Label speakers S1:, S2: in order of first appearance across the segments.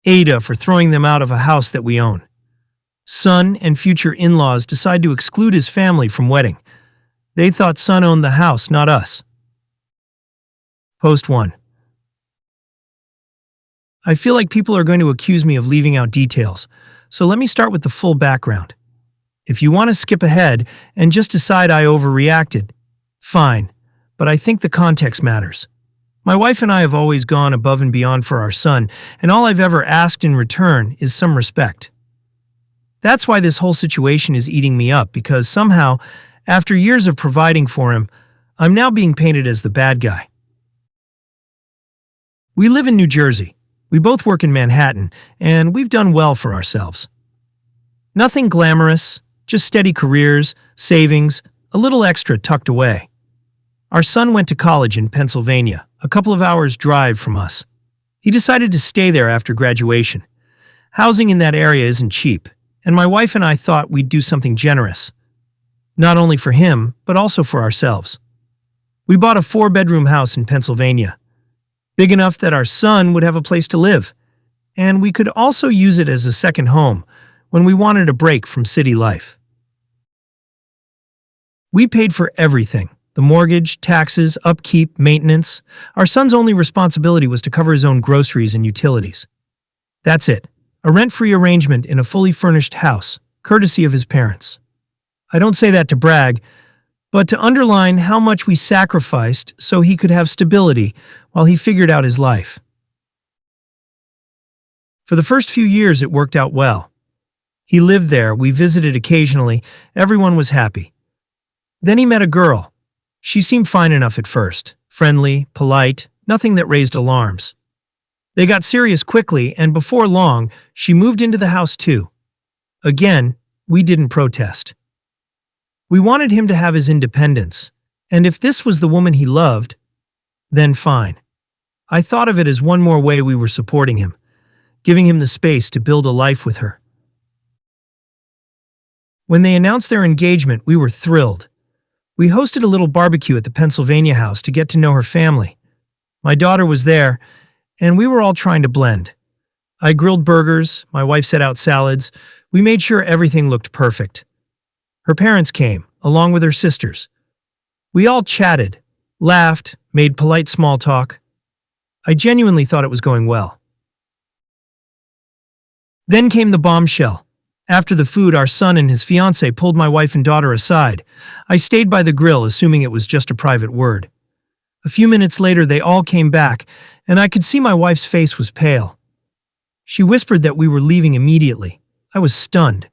S1: AITA for throwing them out of a house that we own. Son and future in-laws decide to exclude his family from wedding. They thought son owned the house, not us. Post 1. I feel like people are going to accuse me of leaving out details, so let me start with the full background. If you want to skip ahead and just decide I overreacted, fine, but I think the context matters. My wife and I have always gone above and beyond for our son, and all I've ever asked in return is some respect. That's why this whole situation is eating me up, because somehow, after years of providing for him, I'm now being painted as the bad guy. We live in New Jersey. We both work in Manhattan, and we've done well for ourselves. Nothing glamorous, just steady careers, savings, a little extra tucked away. Our son went to college in Pennsylvania, a couple of hours' drive from us. He decided to stay there after graduation. Housing in that area isn't cheap, and my wife and I thought we'd do something generous. Not only for him, but also for ourselves. We bought a 4-bedroom house in Pennsylvania, big enough that our son would have a place to live, and we could also use it as a second home when we wanted a break from city life. We paid for everything: the mortgage, taxes, upkeep, maintenance. Our son's only responsibility was to cover his own groceries and utilities. That's it, a rent-free arrangement in a fully furnished house, courtesy of his parents. I don't say that to brag, but to underline how much we sacrificed so he could have stability while he figured out his life. For the first few years, it worked out well. He lived there, we visited occasionally, everyone was happy. Then he met a girl. She seemed fine enough at first, friendly, polite, nothing that raised alarms. They got serious quickly, and before long, she moved into the house too. Again, we didn't protest. We wanted him to have his independence, and if this was the woman he loved, then fine. I thought of it as one more way we were supporting him, giving him the space to build a life with her. When they announced their engagement, we were thrilled. We hosted a little barbecue at the Pennsylvania house to get to know her family. My daughter was there, and we were all trying to blend. I grilled burgers, my wife set out salads. We made sure everything looked perfect. Her parents came, along with her sisters. We all chatted, laughed, made polite small talk. I genuinely thought it was going well. Then came the bombshell. After the food, our son and his fiancée pulled my wife and daughter aside. I stayed by the grill, assuming it was just a private word. A few minutes later, they all came back, and I could see my wife's face was pale. She whispered that we were leaving immediately. I was stunned.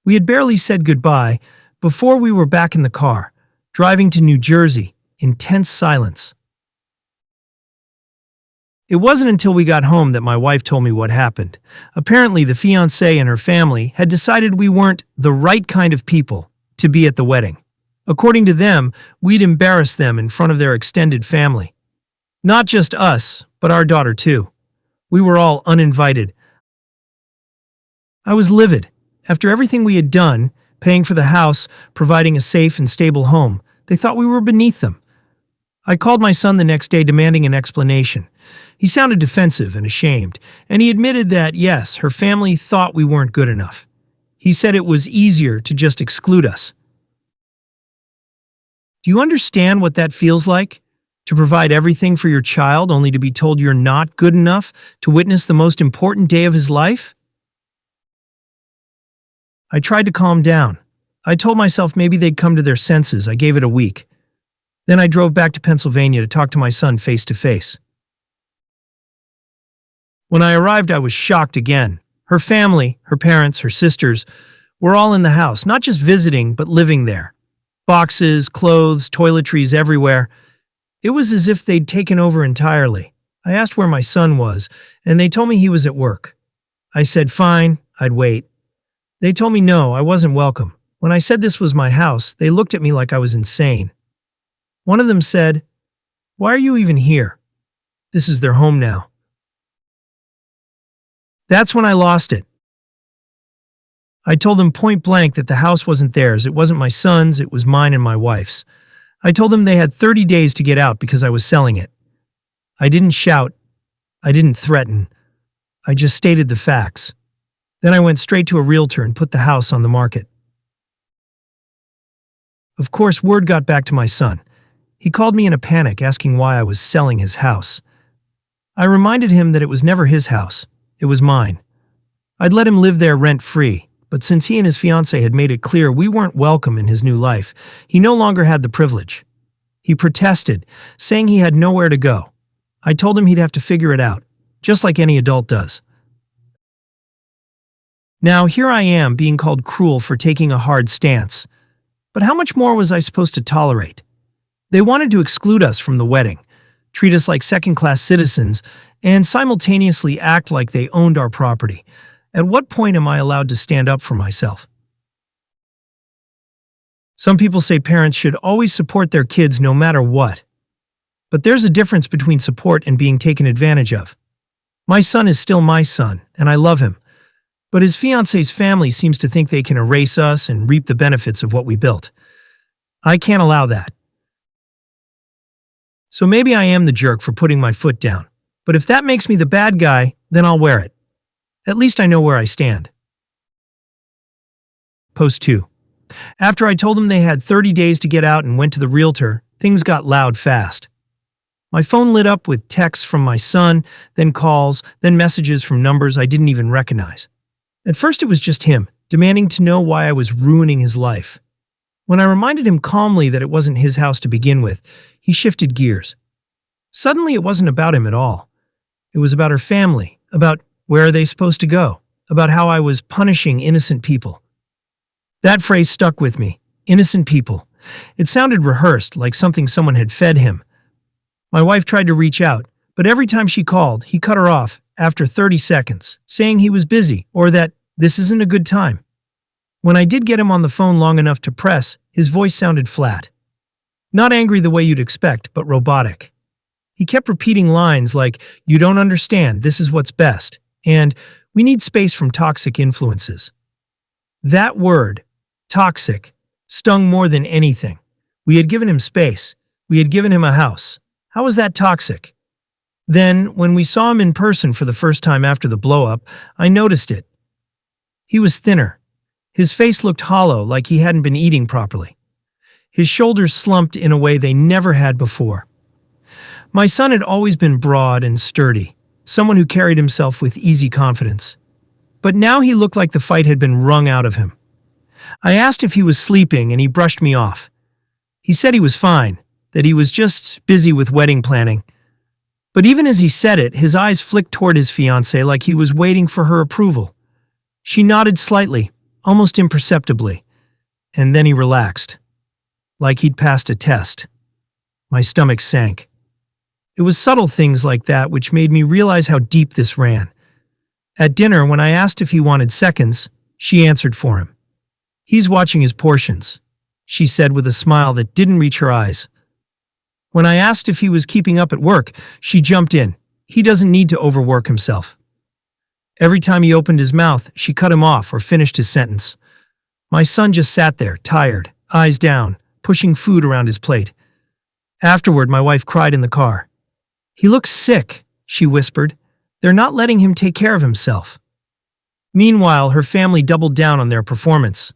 S1: We had barely said goodbye before we were back in the car, driving to New Jersey, in tense silence. It wasn't until we got home that my wife told me what happened. Apparently, the fiancée and her family had decided we weren't the right kind of people to be at the wedding. According to them, we'd embarrassed them in front of their extended family. Not just us, but our daughter too. We were all uninvited. I was livid. After everything we had done, paying for the house, providing a safe and stable home, they thought we were beneath them. I called my son the next day demanding an explanation. He sounded defensive and ashamed, and he admitted that, yes, her family thought we weren't good enough. He said it was easier to just exclude us. Do you understand what that feels like? To provide everything for your child only to be told you're not good enough to witness the most important day of his life? I tried to calm down. I told myself maybe they'd come to their senses. I gave it a week. Then I drove back to Pennsylvania to talk to my son face to face. When I arrived, I was shocked again. Her family, her parents, her sisters, were all in the house, not just visiting, but living there. Boxes, clothes, toiletries everywhere. It was as if they'd taken over entirely. I asked where my son was, and they told me he was at work. I said fine, I'd wait. They told me no, I wasn't welcome. When I said this was my house, they looked at me like I was insane. One of them said, "Why are you even here? This is their home now." That's when I lost it. I told them point blank that the house wasn't theirs. It wasn't my son's, it was mine and my wife's. I told them they had 30 days to get out because I was selling it. I didn't shout. I didn't threaten. I just stated the facts. Then I went straight to a realtor and put the house on the market. Of course, word got back to my son. He called me in a panic asking why I was selling his house. I reminded him that it was never his house. It was mine. I'd let him live there rent-free, but since he and his fiancée had made it clear we weren't welcome in his new life, he no longer had the privilege. He protested, saying he had nowhere to go. I told him he'd have to figure it out, just like any adult does. Now, here I am being called cruel for taking a hard stance. But how much more was I supposed to tolerate? They wanted to exclude us from the wedding, treat us like second-class citizens, and simultaneously act like they owned our property. At what point am I allowed to stand up for myself? Some people say parents should always support their kids no matter what. But there's a difference between support and being taken advantage of. My son is still my son, and I love him. But his fiancé's family seems to think they can erase us and reap the benefits of what we built. I can't allow that. So maybe I am the jerk for putting my foot down. But if that makes me the bad guy, then I'll wear it. At least I know where I stand. Post 2. After I told them they had 30 days to get out and went to the realtor, things got loud fast. My phone lit up with texts from my son, then calls, then messages from numbers I didn't even recognize. At first it was just him, demanding to know why I was ruining his life. When I reminded him calmly that it wasn't his house to begin with, he shifted gears. Suddenly it wasn't about him at all. It was about her family, about where are they supposed to go, about how I was punishing innocent people. That phrase stuck with me, innocent people. It sounded rehearsed, like something someone had fed him. My wife tried to reach out, but every time she called, he cut her off after 30 seconds, saying he was busy or that this isn't a good time. When I did get him on the phone long enough to press, his voice sounded flat. Not angry the way you'd expect, but robotic. He kept repeating lines like, "You don't understand, this is what's best," and "We need space from toxic influences." That word, toxic, stung more than anything. We had given him space. We had given him a house. How was that toxic? Then, when we saw him in person for the first time after the blow-up, I noticed it. He was thinner. His face looked hollow, like he hadn't been eating properly. His shoulders slumped in a way they never had before. My son had always been broad and sturdy, someone who carried himself with easy confidence. But now he looked like the fight had been wrung out of him. I asked if he was sleeping, and he brushed me off. He said he was fine, that he was just busy with wedding planning. But even as he said it, his eyes flicked toward his fiancée like he was waiting for her approval. She nodded slightly, almost imperceptibly, and then he relaxed, like he'd passed a test. My stomach sank. It was subtle things like that which made me realize how deep this ran. At dinner, when I asked if he wanted seconds, she answered for him. "He's watching his portions," she said with a smile that didn't reach her eyes. When I asked if he was keeping up at work, she jumped in. "He doesn't need to overwork himself." Every time he opened his mouth, she cut him off or finished his sentence. My son just sat there, tired, eyes down, pushing food around his plate. Afterward, my wife cried in the car. "He looks sick," she whispered. "They're not letting him take care of himself." Meanwhile, her family doubled down on their performance.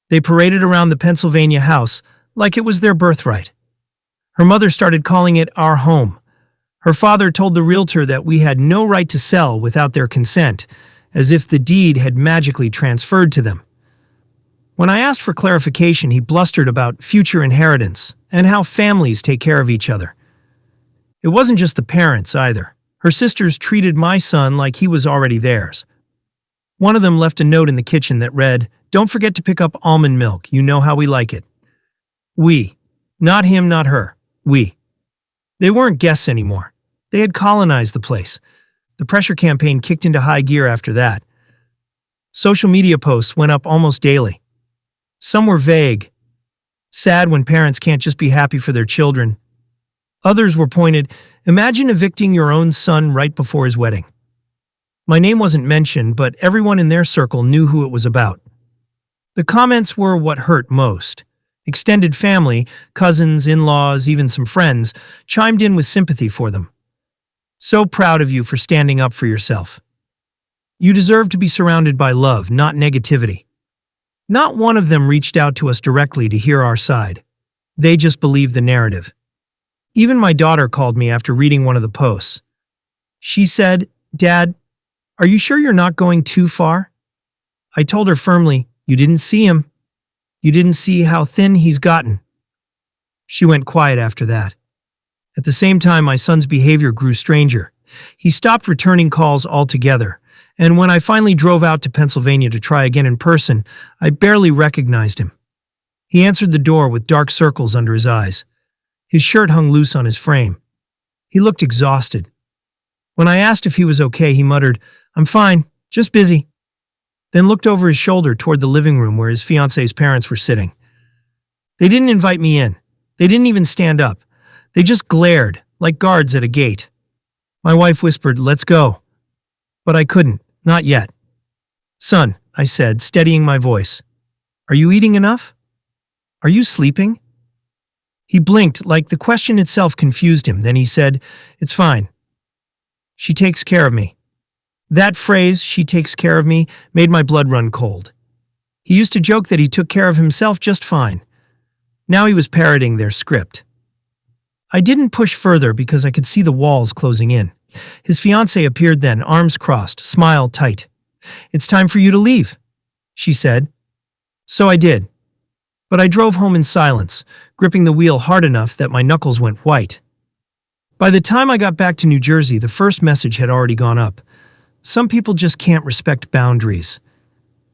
S1: They paraded around the Pennsylvania house like it was their birthright. Her mother started calling it our home. Her father told the realtor that we had no right to sell without their consent, as if the deed had magically transferred to them. When I asked for clarification, he blustered about future inheritance and how families take care of each other. It wasn't just the parents either. Her sisters treated my son like he was already theirs. One of them left a note in the kitchen that read, "Don't forget to pick up almond milk. You know how we like it." We. Not him, not her. We. They weren't guests anymore. They had colonized the place. The pressure campaign kicked into high gear after that. Social media posts went up almost daily. Some were vague. Sad when parents can't just be happy for their children. Others were pointed, "Imagine evicting your own son right before his wedding." My name wasn't mentioned, but everyone in their circle knew who it was about. The comments were what hurt most. Extended family, cousins, in-laws, even some friends, chimed in with sympathy for them. "So proud of you for standing up for yourself." You deserve to be surrounded by love, not negativity. Not one of them reached out to us directly to hear our side. They just believed the narrative. Even my daughter called me after reading one of the posts. She said, "Dad, are you sure you're not going too far?" I told her firmly, "You didn't see him. You didn't see how thin he's gotten." She went quiet after that. At the same time, my son's behavior grew stranger. He stopped returning calls altogether, and when I finally drove out to Pennsylvania to try again in person, I barely recognized him. He answered the door with dark circles under his eyes. His shirt hung loose on his frame. He looked exhausted. When I asked if he was okay, he muttered, "I'm fine, just busy," then looked over his shoulder toward the living room where his fiancée's parents were sitting. They didn't invite me in. They didn't even stand up. They just glared, like guards at a gate. My wife whispered, "Let's go." But I couldn't, not yet. "Son," I said, steadying my voice, "are you eating enough? Are you sleeping?" He blinked, like the question itself confused him. Then he said, "It's fine. She takes care of me." That phrase, "she takes care of me," made my blood run cold. He used to joke that he took care of himself just fine. Now he was parroting their script. I didn't push further because I could see the walls closing in. His fiancée appeared then, arms crossed, smile tight. "It's time for you to leave," she said. So I did. But I drove home in silence, gripping the wheel hard enough that my knuckles went white. By the time I got back to New Jersey, the first message had already gone up. Some people just can't respect boundaries.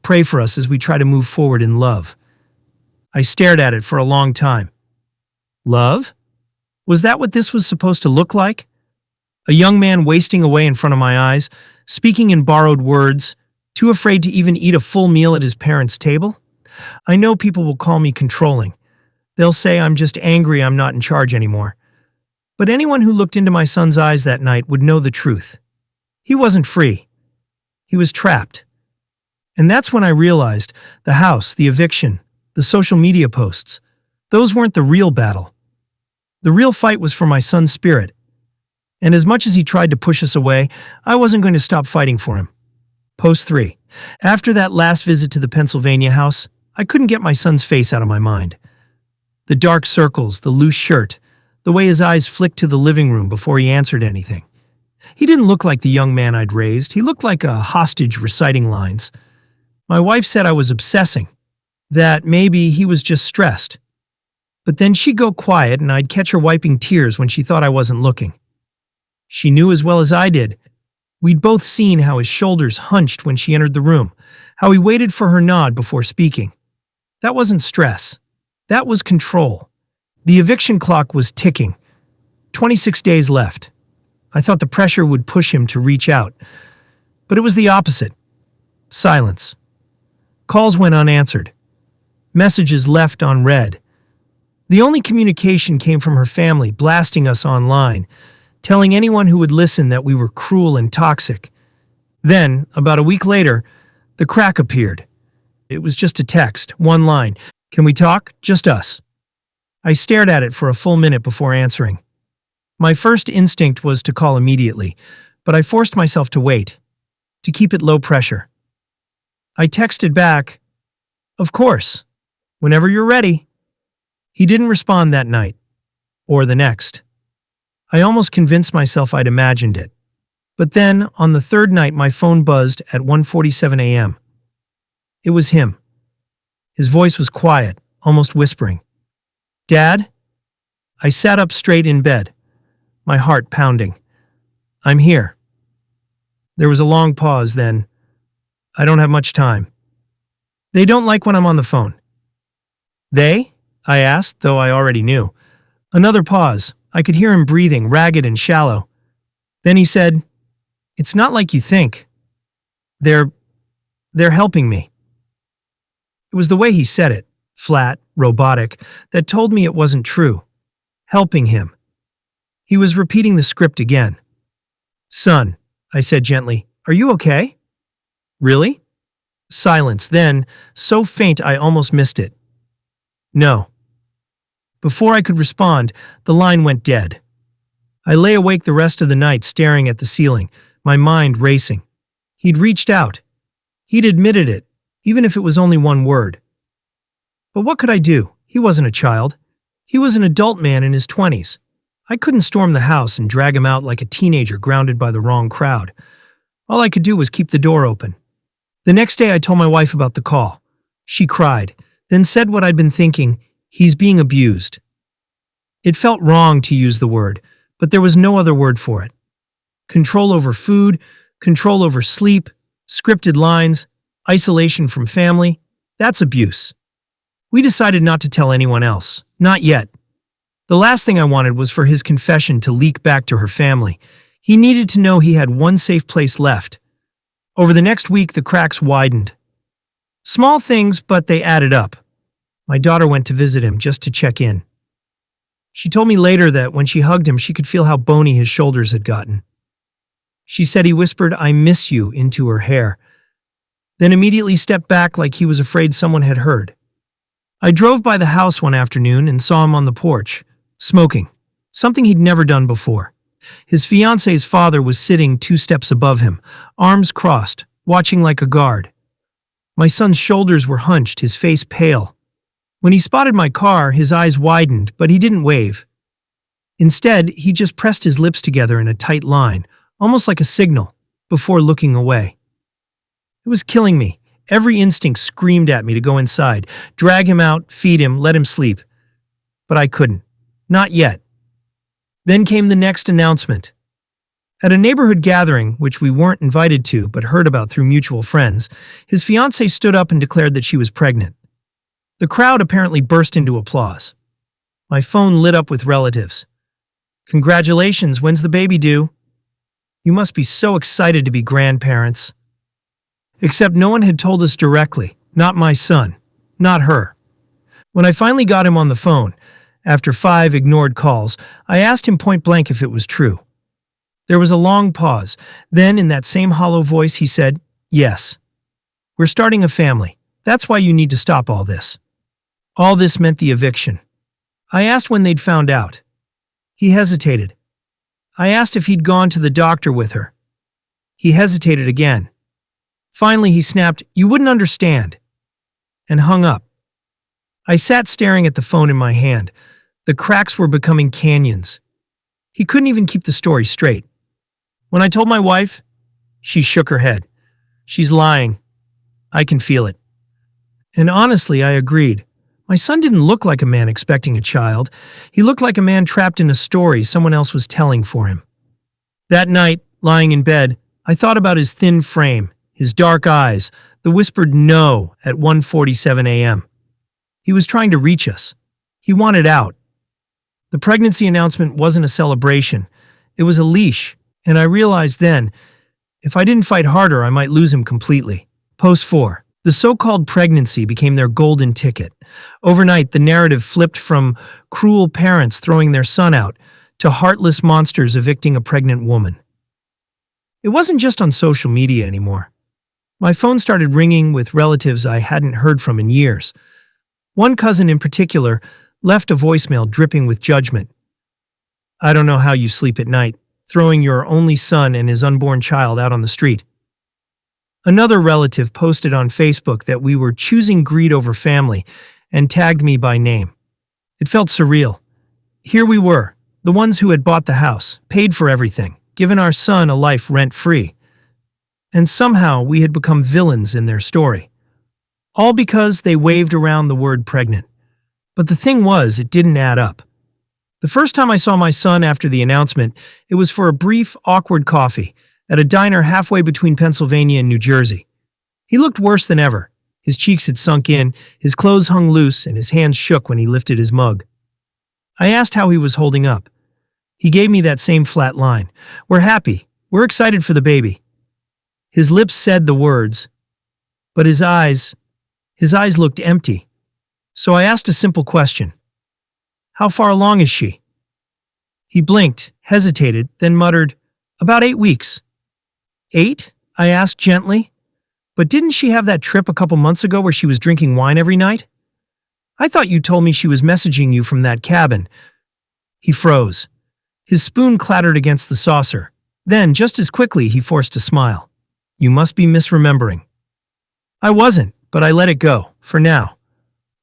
S1: Pray for us as we try to move forward in love. I stared at it for a long time. Love? Was that what this was supposed to look like? A young man wasting away in front of my eyes, speaking in borrowed words, too afraid to even eat a full meal at his parents' table? I know people will call me controlling. They'll say I'm just angry I'm not in charge anymore. But anyone who looked into my son's eyes that night would know the truth. He wasn't free. He was trapped. And that's when I realized the house, the eviction, the social media posts, those weren't the real battle. The real fight was for my son's spirit. And as much as he tried to push us away, I wasn't going to stop fighting for him. Post 3. After that last visit to the Pennsylvania house, I couldn't get my son's face out of my mind. The dark circles, the loose shirt, the way his eyes flicked to the living room before he answered anything. He didn't look like the young man I'd raised. He looked like a hostage reciting lines. My wife said I was obsessing, that maybe he was just stressed. But then she'd go quiet and I'd catch her wiping tears when she thought I wasn't looking. She knew as well as I did. We'd both seen how his shoulders hunched when she entered the room, how he waited for her nod before speaking. That wasn't stress. That was control. The eviction clock was ticking. 26 days left. I thought the pressure would push him to reach out. But it was the opposite. Silence. Calls went unanswered. Messages left unread. The only communication came from her family, blasting us online, telling anyone who would listen that we were cruel and toxic. Then, about a week later, the crack appeared. It was just a text, one line. "Can we talk? Just us." I stared at it for a full minute before answering. My first instinct was to call immediately, but I forced myself to wait, to keep it low pressure. I texted back, "Of course, whenever you're ready." He didn't respond that night, or the next. I almost convinced myself I'd imagined it. But then, on the third night, my phone buzzed at 1:47 a.m. It was him. His voice was quiet, almost whispering. "Dad?" I sat up straight in bed, my heart pounding. "I'm here." There was a long pause, then, "I don't have much time." "They don't like when I'm on the phone." "They?" I asked, though I already knew. Another pause. I could hear him breathing, ragged and shallow. Then he said, "It's not like you think. They're helping me." It was the way he said it, flat, robotic, that told me it wasn't true. Helping him. He was repeating the script again. "Son," I said gently, "are you okay?" "Really?" Silence, then, so faint I almost missed it. "No." Before I could respond, the line went dead. I lay awake the rest of the night staring at the ceiling, my mind racing. He'd reached out. He'd admitted it, even if it was only one word. But what could I do? He wasn't a child. He was an adult man in his 20s. I couldn't storm the house and drag him out like a teenager grounded by the wrong crowd. All I could do was keep the door open. The next day I told my wife about the call. She cried, then said what I'd been thinking: he's being abused. It felt wrong to use the word, but there was no other word for it. Control over food, control over sleep, scripted lines, isolation from family, that's abuse. We decided not to tell anyone else, not yet. The last thing I wanted was for his confession to leak back to her family. He needed to know he had one safe place left. Over the next week, the cracks widened. Small things, but they added up. My daughter went to visit him just to check in. She told me later that when she hugged him, she could feel how bony his shoulders had gotten. She said he whispered, "I miss you," into her hair, then immediately stepped back like he was afraid someone had heard. I drove by the house one afternoon and saw him on the porch, smoking, something he'd never done before. His fiancée's father was sitting 2 steps above him, arms crossed, watching like a guard. My son's shoulders were hunched, his face pale. When he spotted my car, his eyes widened, but he didn't wave. Instead, he just pressed his lips together in a tight line, almost like a signal, before looking away. It was killing me. Every instinct screamed at me to go inside, drag him out, feed him, let him sleep. But I couldn't. Not yet. Then came the next announcement. At a neighborhood gathering, which we weren't invited to but heard about through mutual friends, his fiancée stood up and declared that she was pregnant. The crowd apparently burst into applause. My phone lit up with relatives. "Congratulations, when's the baby due? You must be so excited to be grandparents." Except no one had told us directly, not my son, not her. When I finally got him on the phone, after 5 ignored calls, I asked him point blank if it was true. There was a long pause. Then, in that same hollow voice, he said, "Yes. We're starting a family. That's why you need to stop all this." All this meant the eviction. I asked when they'd found out. He hesitated. I asked if he'd gone to the doctor with her. He hesitated again. Finally, he snapped, "You wouldn't understand," and hung up. I sat staring at the phone in my hand. The cracks were becoming canyons. He couldn't even keep the story straight. When I told my wife, she shook her head. "She's lying. I can feel it." And honestly, I agreed. My son didn't look like a man expecting a child. He looked like a man trapped in a story someone else was telling for him. That night, lying in bed, I thought about his thin frame, his dark eyes, the whispered no at 1:47 a.m. He was trying to reach us. He wanted out. The pregnancy announcement wasn't a celebration. It was a leash, and I realized then, if I didn't fight harder, I might lose him completely. Post 4. The so-called pregnancy became their golden ticket. Overnight, the narrative flipped from cruel parents throwing their son out to heartless monsters evicting a pregnant woman. It wasn't just on social media anymore. My phone started ringing with relatives I hadn't heard from in years. One cousin in particular left a voicemail dripping with judgment. "I don't know how you sleep at night, throwing your only son and his unborn child out on the street." Another relative posted on Facebook that we were choosing greed over family and tagged me by name. It felt surreal. Here we were, the ones who had bought the house, paid for everything, given our son a life rent-free. And somehow we had become villains in their story. All because they waved around the word pregnant. But the thing was, it didn't add up. The first time I saw my son after the announcement, it was for a brief, awkward coffee at a diner halfway between Pennsylvania and New Jersey. He looked worse than ever. His cheeks had sunk in, his clothes hung loose, and his hands shook when he lifted his mug. I asked how he was holding up. He gave me that same flat line. "We're happy. We're excited for the baby." His lips said the words, but his eyes looked empty. So I asked a simple question. "How far along is she?" He blinked, hesitated, then muttered, "About 8 weeks." 8? I asked gently. "But didn't she have that trip a couple months ago where she was drinking wine every night? I thought you told me she was messaging you from that cabin." He froze. His spoon clattered against the saucer. Then, just as quickly, he forced a smile. You must be misremembering." I wasn't, but I let it go, for now.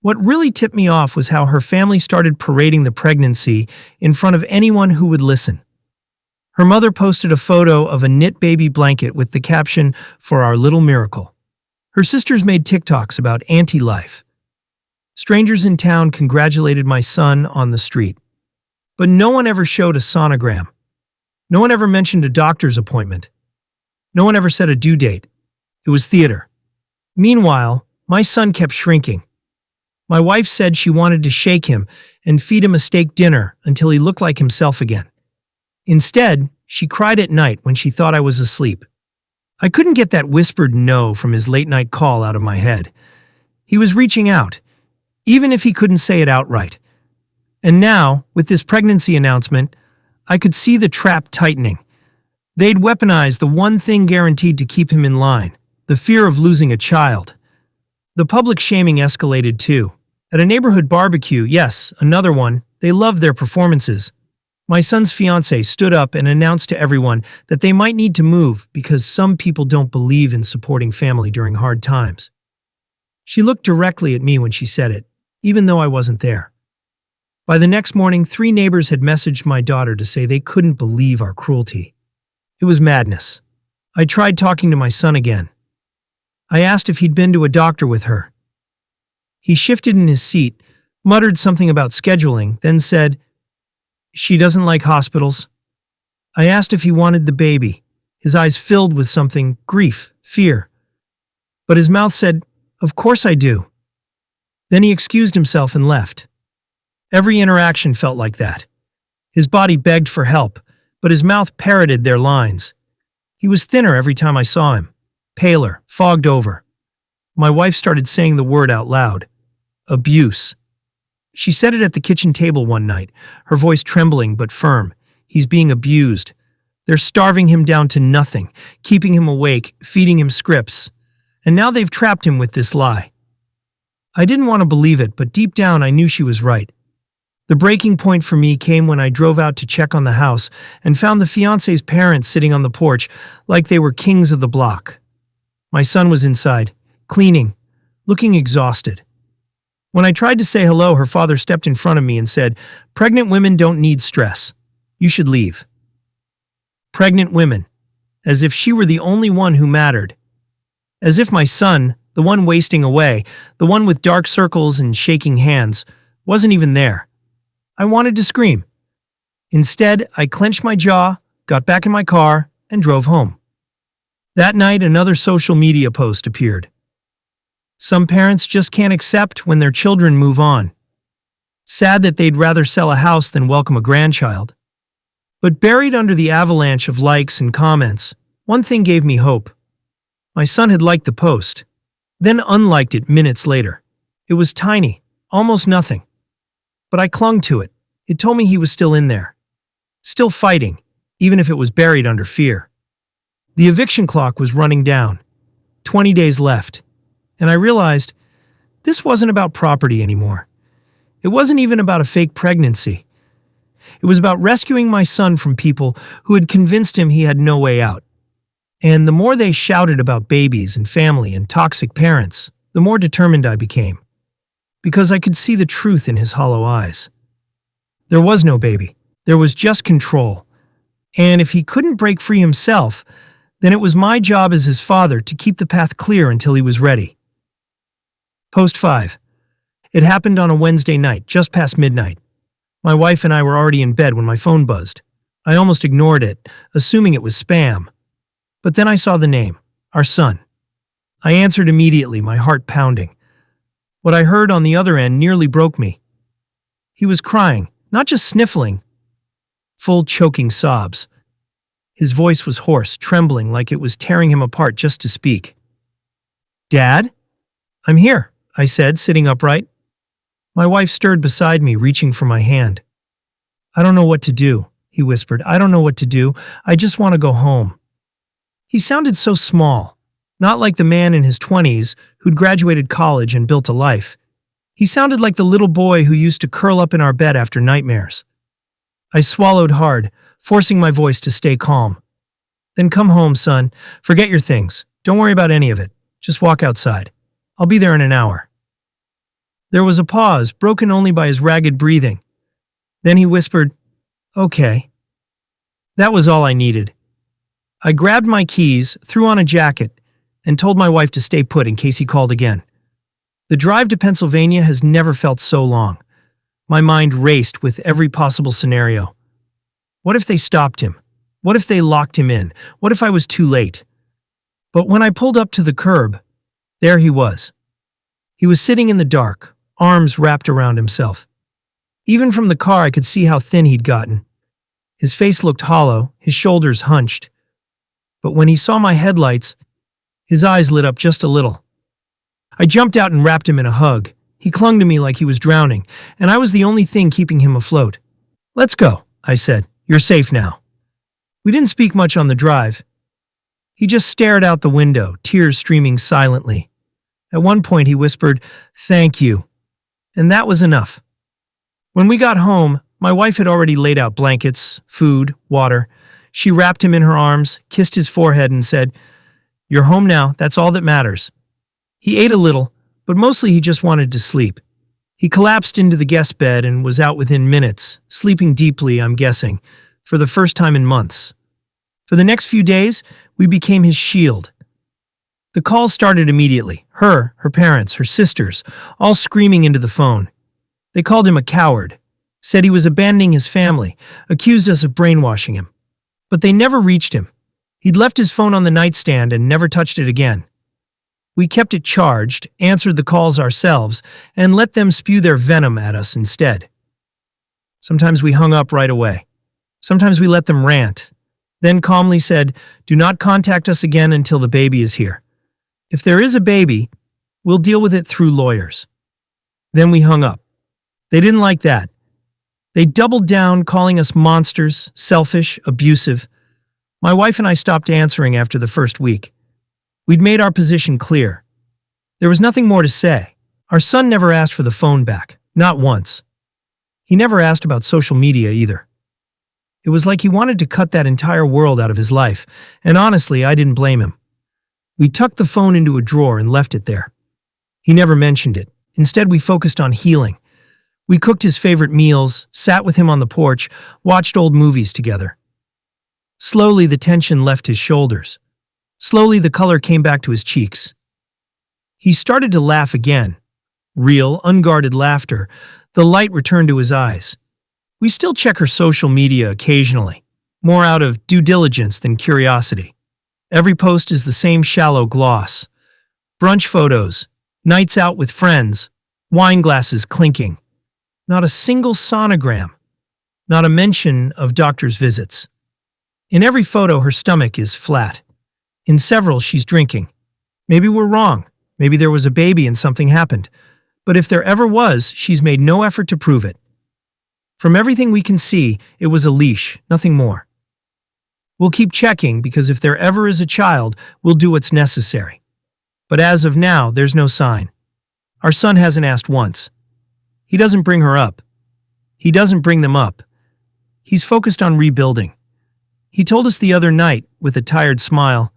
S1: What really tipped me off was how her family started parading the pregnancy in front of anyone who would listen. Her mother posted a photo of a knit baby blanket with the caption, "For our little miracle." Her sisters made TikToks about anti-life. Strangers in town congratulated my son on the street. But no one ever showed a sonogram. No one ever mentioned a doctor's appointment. No one ever said a due date. It was theater. Meanwhile, my son kept shrinking. My wife said she wanted to shake him and feed him a steak dinner until he looked like himself again. Instead, she cried at night when she thought I was asleep. I couldn't get that whispered no from his late-night call out of my head. He was reaching out, even if he couldn't say it outright. And now, with this pregnancy announcement, I could see the trap tightening. They'd weaponized the one thing guaranteed to keep him in line, the fear of losing a child. The public shaming escalated too. At a neighborhood barbecue, yes, another one, they loved their performances. My son's fiancée stood up and announced to everyone that they might need to move because some people don't believe in supporting family during hard times. She looked directly at me when she said it, even though I wasn't there. By the next morning, 3 neighbors had messaged my daughter to say they couldn't believe our cruelty. It was madness. I tried talking to my son again. I asked if he'd been to a doctor with her. He shifted in his seat, muttered something about scheduling, then said, "She doesn't like hospitals." I asked if he wanted the baby, his eyes filled with something, grief, fear. But his mouth said, "Of course I do." Then he excused himself and left. Every interaction felt like that. His body begged for help, but his mouth parroted their lines. He was thinner every time I saw him, paler, fogged over. My wife started saying the word out loud. Abuse. She said it at the kitchen table one night, her voice trembling but firm. He's being abused. They're starving him down to nothing, keeping him awake, feeding him scripts. And now they've trapped him with this lie. I didn't want to believe it, but deep down I knew she was right. The breaking point for me came when I drove out to check on the house and found the fiancé's parents sitting on the porch like they were kings of the block. My son was inside, cleaning, looking exhausted. When I tried to say hello, her father stepped in front of me and said, "Pregnant women don't need stress. You should leave." Pregnant women. As if she were the only one who mattered. As if my son, the one wasting away, the one with dark circles and shaking hands, wasn't even there. I wanted to scream. Instead, I clenched my jaw, got back in my car, and drove home. That night, another social media post appeared. Some parents just can't accept when their children move on. Sad that they'd rather sell a house than welcome a grandchild. But buried under the avalanche of likes and comments, one thing gave me hope. My son had liked the post, then unliked it minutes later. It was tiny, almost nothing. But I clung to it. It told me he was still in there. Still fighting, even if it was buried under fear. The eviction clock was running down. 20 days left. And I realized this wasn't about property anymore. It wasn't even about a fake pregnancy. It was about rescuing my son from people who had convinced him he had no way out. And the more they shouted about babies and family and toxic parents, the more determined I became. Because I could see the truth in his hollow eyes. There was no baby. There was just control. And if he couldn't break free himself, then it was my job as his father to keep the path clear until he was ready. Post 5. It happened on a Wednesday night, just past midnight. My wife and I were already in bed when my phone buzzed. I almost ignored it, assuming it was spam. But then I saw the name, our son. I answered immediately, my heart pounding. What I heard on the other end nearly broke me. He was crying, not just sniffling, full choking sobs. His voice was hoarse, trembling like it was tearing him apart just to speak. "Dad? I'm here," I said, sitting upright. My wife stirred beside me, reaching for my hand. "I don't know what to do," he whispered. "I don't know what to do. I just want to go home." He sounded so small, not like the man in his 20s who'd graduated college and built a life. He sounded like the little boy who used to curl up in our bed after nightmares. I swallowed hard, forcing my voice to stay calm. "Then come home, son. Forget your things. Don't worry about any of it. Just walk outside. I'll be there in an hour." There was a pause, broken only by his ragged breathing. Then he whispered, "Okay." That was all I needed. I grabbed my keys, threw on a jacket, and told my wife to stay put in case he called again. The drive to Pennsylvania has never felt so long. My mind raced with every possible scenario. What if they stopped him? What if they locked him in? What if I was too late? But when I pulled up to the curb, there he was. He was sitting in the dark, arms wrapped around himself. Even from the car, I could see how thin he'd gotten. His face looked hollow, his shoulders hunched. But when he saw my headlights, his eyes lit up just a little. I jumped out and wrapped him in a hug. He clung to me like he was drowning, and I was the only thing keeping him afloat. "Let's go," I said. "You're safe now." We didn't speak much on the drive. He just stared out the window, tears streaming silently. At one point he whispered, "Thank you." And that was enough. When we got home, my wife had already laid out blankets, food, water. She wrapped him in her arms, kissed his forehead, and said, "You're home now, that's all that matters." He ate a little, but mostly he just wanted to sleep. He collapsed into the guest bed and was out within minutes, sleeping deeply, I'm guessing, for the first time in months. For the next few days, we became his shield. The calls started immediately. Her parents, her sisters, all screaming into the phone. They called him a coward, said he was abandoning his family, accused us of brainwashing him. But they never reached him. He'd left his phone on the nightstand and never touched it again. We kept it charged, answered the calls ourselves, and let them spew their venom at us instead. Sometimes we hung up right away. Sometimes we let them rant, then calmly said, "Do not contact us again until the baby is here. If there is a baby, we'll deal with it through lawyers." Then we hung up. They didn't like that. They doubled down, calling us monsters, selfish, abusive. My wife and I stopped answering after the first week. We'd made our position clear. There was nothing more to say. Our son never asked for the phone back, not once. He never asked about social media either. It was like he wanted to cut that entire world out of his life, and honestly, I didn't blame him. We tucked the phone into a drawer and left it there. He never mentioned it. Instead, we focused on healing. We cooked his favorite meals, sat with him on the porch, watched old movies together. Slowly, the tension left his shoulders. Slowly, the color came back to his cheeks. He started to laugh again. Real, unguarded laughter. The light returned to his eyes. We still check her social media occasionally, more out of due diligence than curiosity. Every post is the same shallow gloss. Brunch photos, nights out with friends, wine glasses clinking. Not a single sonogram. Not a mention of doctor's visits. In every photo, her stomach is flat. In several, she's drinking. Maybe we're wrong. Maybe there was a baby and something happened. But if there ever was, she's made no effort to prove it. From everything we can see, it was a leash, nothing more. We'll keep checking because if there ever is a child, we'll do what's necessary. But as of now, there's no sign. Our son hasn't asked once. He doesn't bring her up. He doesn't bring them up. He's focused on rebuilding. He told us the other night, with a tired smile,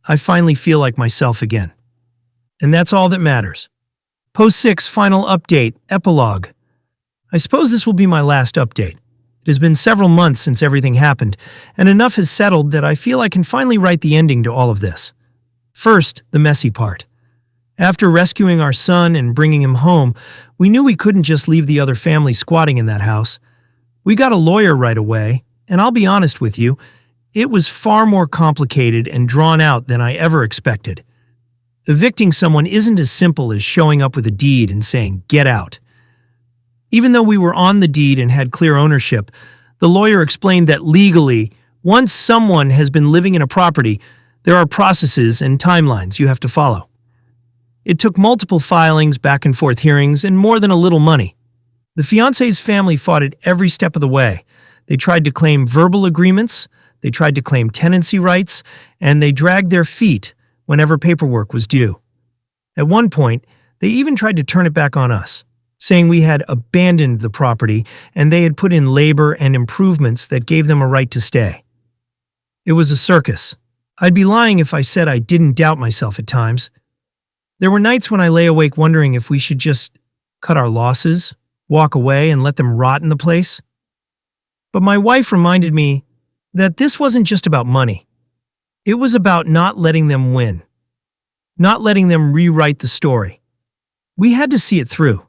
S1: "I finally feel like myself again." And that's all that matters. Post 6, final update, epilogue. I suppose this will be my last update. It has been several months since everything happened, and enough has settled that I feel I can finally write the ending to all of this. First, the messy part. After rescuing our son and bringing him home, we knew we couldn't just leave the other family squatting in that house. We got a lawyer right away, and I'll be honest with you, it was far more complicated and drawn out than I ever expected. Evicting someone isn't as simple as showing up with a deed and saying, "Get out." Even though we were on the deed and had clear ownership, the lawyer explained that legally, once someone has been living in a property, there are processes and timelines you have to follow. It took multiple filings, back and forth hearings, and more than a little money. The fiancé's family fought it every step of the way. They tried to claim verbal agreements, they tried to claim tenancy rights, and they dragged their feet whenever paperwork was due. At one point, they even tried to turn it back on us, saying we had abandoned the property and they had put in labor and improvements that gave them a right to stay. It was a circus. I'd be lying if I said I didn't doubt myself at times. There were nights when I lay awake wondering if we should just cut our losses, walk away, and let them rot in the place. But my wife reminded me that this wasn't just about money. It was about not letting them win, not letting them rewrite the story. We had to see it through.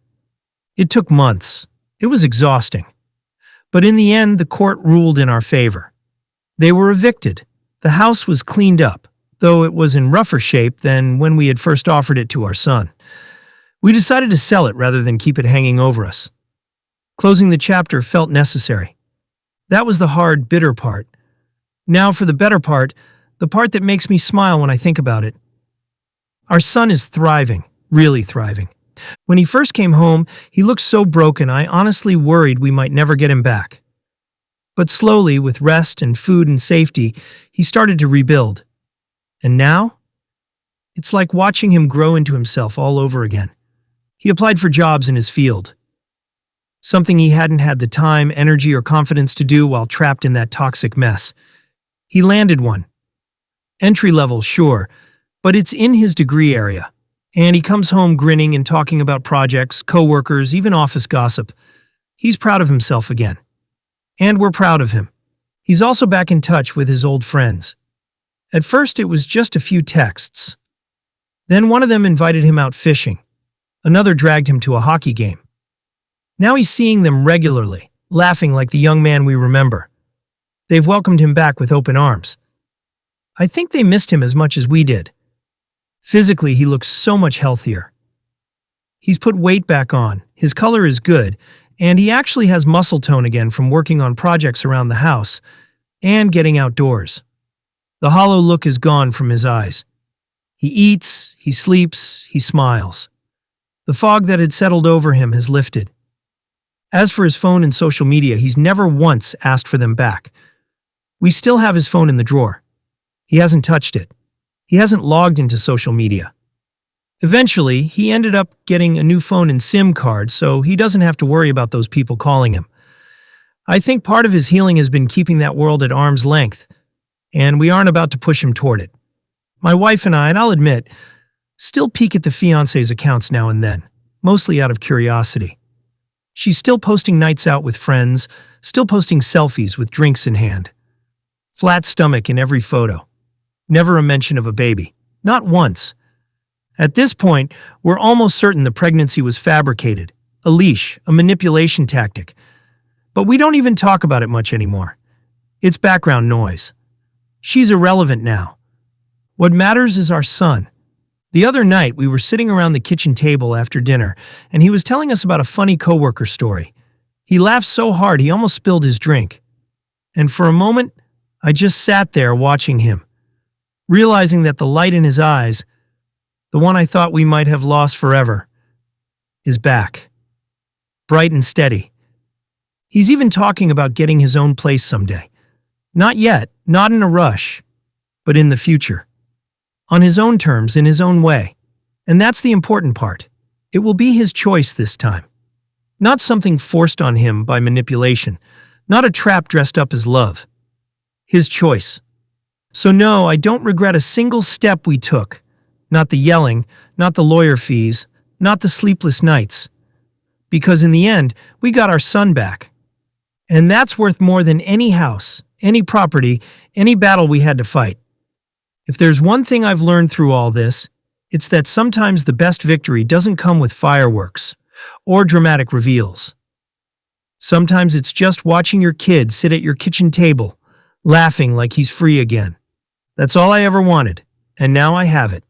S1: It took months. It was exhausting. But in the end, the court ruled in our favor. They were evicted. The house was cleaned up, though it was in rougher shape than when we had first offered it to our son. We decided to sell it rather than keep it hanging over us. Closing the chapter felt necessary. That was the hard, bitter part. Now for the better part, the part that makes me smile when I think about it. Our son is thriving, really thriving. When he first came home, he looked so broken I honestly worried we might never get him back. But slowly, with rest and food and safety, he started to rebuild. And now? It's like watching him grow into himself all over again. He applied for jobs in his field, something he hadn't had the time, energy, or confidence to do while trapped in that toxic mess. He landed one. Entry level, sure, but it's in his degree area. And he comes home grinning and talking about projects, coworkers, even office gossip. He's proud of himself again. And we're proud of him. He's also back in touch with his old friends. At first, it was just a few texts. Then one of them invited him out fishing. Another dragged him to a hockey game. Now he's seeing them regularly, laughing like the young man we remember. They've welcomed him back with open arms. I think they missed him as much as we did. Physically, he looks so much healthier. He's put weight back on, his color is good, and he actually has muscle tone again from working on projects around the house and getting outdoors. The hollow look is gone from his eyes. He eats, he sleeps, he smiles. The fog that had settled over him has lifted. As for his phone and social media, he's never once asked for them back. We still have his phone in the drawer. He hasn't touched it. He hasn't logged into social media. Eventually, he ended up getting a new phone and SIM card, so he doesn't have to worry about those people calling him. I think part of his healing has been keeping that world at arm's length, and we aren't about to push him toward it. My wife and I'll admit, still peek at the fiancé's accounts now and then, mostly out of curiosity. She's still posting nights out with friends, still posting selfies with drinks in hand. Flat stomach in every photo. Never a mention of a baby. Not once. At this point, we're almost certain the pregnancy was fabricated, a leash, a manipulation tactic. But we don't even talk about it much anymore. It's background noise. She's irrelevant now. What matters is our son. The other night, we were sitting around the kitchen table after dinner, and he was telling us about a funny coworker story. He laughed so hard he almost spilled his drink. And for a moment, I just sat there watching him, realizing that the light in his eyes, the one I thought we might have lost forever, is back. Bright and steady. He's even talking about getting his own place someday. Not yet, not in a rush, but in the future. On his own terms, in his own way. And that's the important part. It will be his choice this time. Not something forced on him by manipulation. Not a trap dressed up as love. His choice. So no, I don't regret a single step we took. Not the yelling, not the lawyer fees, not the sleepless nights. Because in the end, we got our son back. And that's worth more than any house, any property, any battle we had to fight. If there's one thing I've learned through all this, it's that sometimes the best victory doesn't come with fireworks or dramatic reveals. Sometimes it's just watching your kid sit at your kitchen table, laughing like he's free again. That's all I ever wanted, and now I have it.